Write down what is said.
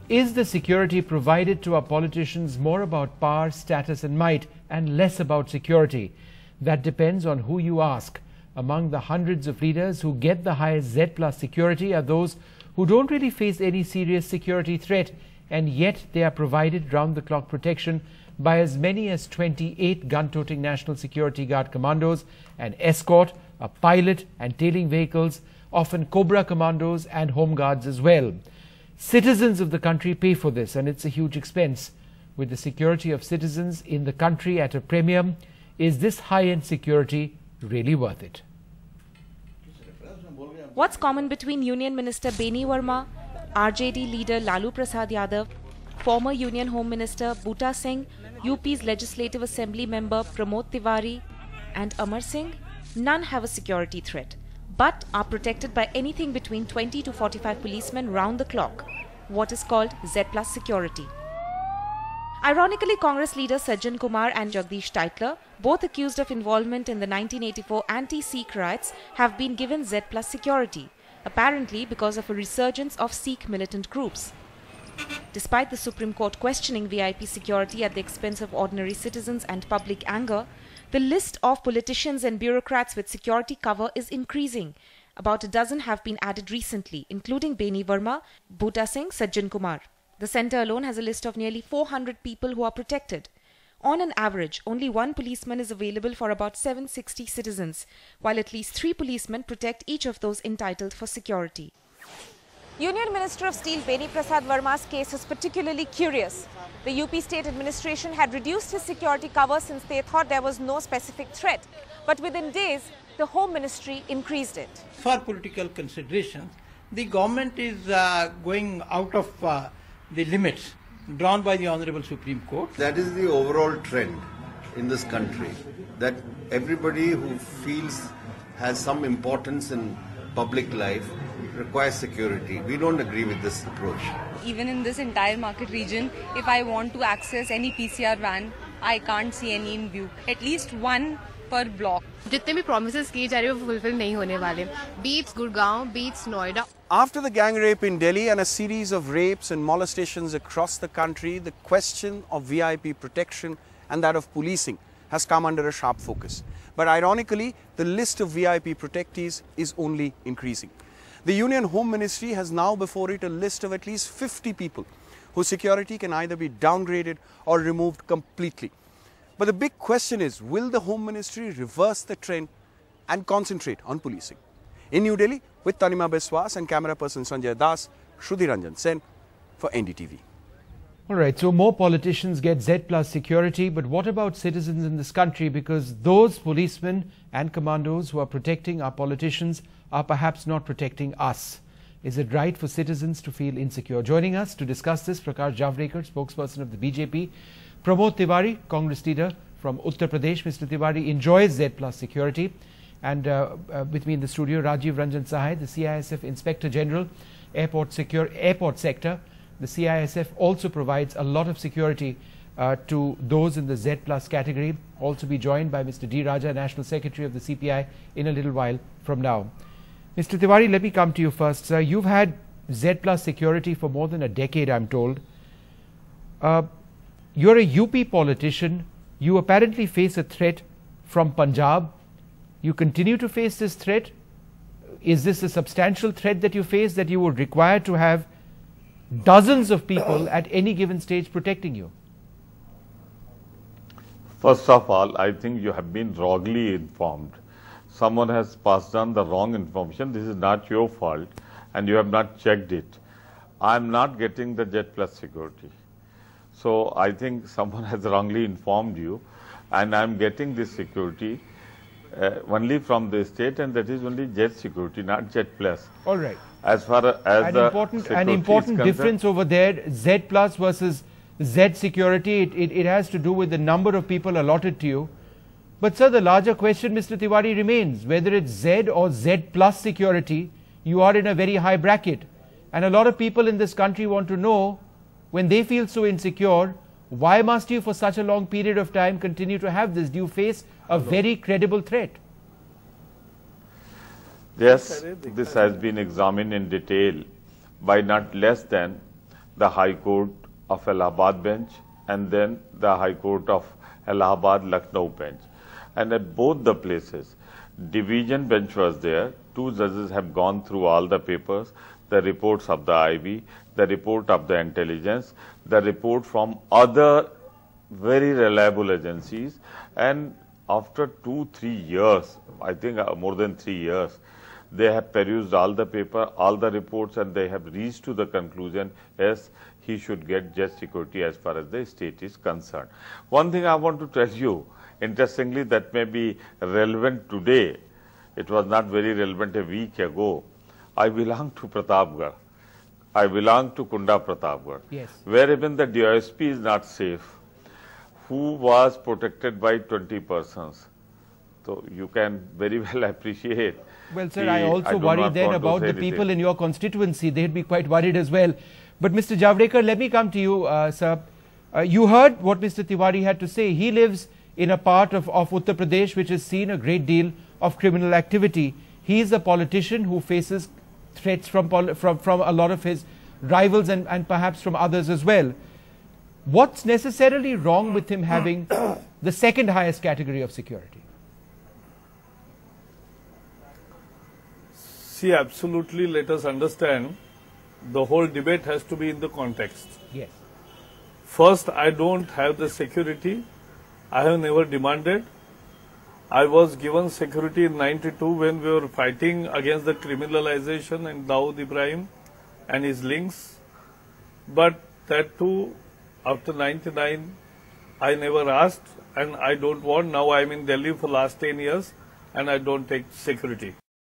Is the security provided to our politicians more about power, status and might and less about security? That depends on who you ask. Among the hundreds of leaders who get the highest Z+ security are those who don't really face any serious security threat, and yet they are provided round-the-clock protection by as many as 28 gun-toting National Security Guard commandos, an escort, a pilot and tailing vehicles, often Cobra commandos and home guards as well. Citizens of the country pay for this, and it's a huge expense. With the security of citizens in the country at a premium, is this high-end security really worth it? What's common between Union Minister Beni Verma, RJD leader Lalu Prasad Yadav, former Union Home Minister Bhuta Singh, UP's Legislative Assembly member Pramod Tiwari and Amar Singh? None have a security threat, but are protected by anything between 20 to 45 policemen round the clock, what is called Z+ security. Ironically, Congress leaders Sajjan Kumar and Jagdish Tytler, both accused of involvement in the 1984 anti-Sikh riots, have been given Z+ security, apparently because of a resurgence of Sikh militant groups. Despite the Supreme Court questioning VIP security at the expense of ordinary citizens and public anger, the list of politicians and bureaucrats with security cover is increasing. About a dozen have been added recently, including Beni Verma, Bhuta Singh, Sajjan Kumar. The centre alone has a list of nearly 400 people who are protected. On an average, only one policeman is available for about 760 citizens, while at least 3 policemen protect each of those entitled for security. Union Minister of Steel Beni Prasad Verma's case is particularly curious. The UP state administration had reduced his security cover since they thought there was no specific threat. But within days, the Home Ministry increased it. For political considerations, the government is going out of the limits drawn by the Honorable Supreme Court. That is the overall trend in this country, that everybody who feels has some importance in public life requires security. We don't agree with this approach. Even in this entire market region, if I want to access any PCR van, I can't see any in view. At least one per block. जितने भी promises किए जा रहे हैं वो fulfill नहीं होने वाले. Beats Gurgaon, beats Noida. After the gang rape in Delhi and a series of rapes and molestations across the country, the question of VIP protection and that of policing has come under a sharp focus. But ironically, the list of VIP protectees is only increasing. The Union Home Ministry has now before it a list of at least 50 people whose security can either be downgraded or removed completely. But the big question is, will the Home Ministry reverse the trend and concentrate on policing? In New Delhi, with Tanima Biswas and camera person Sanjay Das, Shruti Ranjan Sen for NDTV. All right, so more politicians get Z+ security, but what about citizens in this country? Because those policemen and commandos who are protecting our politicians are perhaps not protecting us. Is it right for citizens to feel insecure? Joining us to discuss this, Prakash Javadekar, spokesperson of the BJP, Pramod Tiwari, Congress leader from Uttar Pradesh. Mr. Tiwari enjoys Z+ security. And with me in the studio, Rajiv Ranjan Sahai, the CISF Inspector General, Airport Sector. The CISF also provides a lot of security to those in the Z+ category. Also be joined by Mr. D. Raja, National Secretary of the CPI, in a little while from now. Mr. Tiwari, let me come to you first. Sir, you've had Z+ security for more than a decade, I'm told. You're a UP politician. You apparently face a threat from Punjab. You continue to face this threat. Is this a substantial threat that you face, that you would require to have dozens of people at any given stage protecting you? First of all, I think you have been wrongly informed. Someone has passed on the wrong information. This is not your fault and you have not checked it. I am not getting the Z+ security. So I think someone has wrongly informed you, and I am getting this security only from the state, and that is only Z security, not Z+. All right. As far as an important difference over there, Z+ versus Z security, it has to do with the number of people allotted to you. But sir, the larger question, Mr. Tiwari, remains whether it's Z or Z+ security, you are in a very high bracket. And a lot of people in this country want to know, when they feel so insecure, why must you for such a long period of time continue to have this? Do you face a very credible threat? Yes, this has been examined in detail by not less than the High Court of Allahabad bench and then the High Court of Allahabad Lucknow bench. And at both the places, division bench was there. 2 judges have gone through all the papers, the reports of the IB, the report of the intelligence, the report from other very reliable agencies, and after 2-3 years, I think more than 3 years, they have perused all the paper, all the reports, and they have reached to the conclusion, yes, he should get just security as far as the state is concerned. One thing I want to tell you, interestingly, that may be relevant today, it was not very relevant a week ago. I belong to Pratapgarh. I belong to Kunda Pratapgarh, yes, where even the DISP is not safe, who was protected by 20 persons. So you can very well appreciate. Well, sir, I also worry then about the people in your constituency. They'd be quite worried as well. But Mr. Javadekar, let me come to you, sir. You heard what Mr. Tiwari had to say. He lives in a part of Uttar Pradesh which has seen a great deal of criminal activity. He is a politician who faces threats from a lot of his rivals and perhaps from others as well. What's necessarily wrong with him having the second highest category of security? See, absolutely, let us understand, the whole debate has to be in the context. Yes. First, I don't have the security. I have never demanded. I was given security in '92 when we were fighting against the criminalization and Dawood Ibrahim and his links. But that too, after '99, I never asked and I don't want. Now I am in Delhi for last 10 years and I don't take security.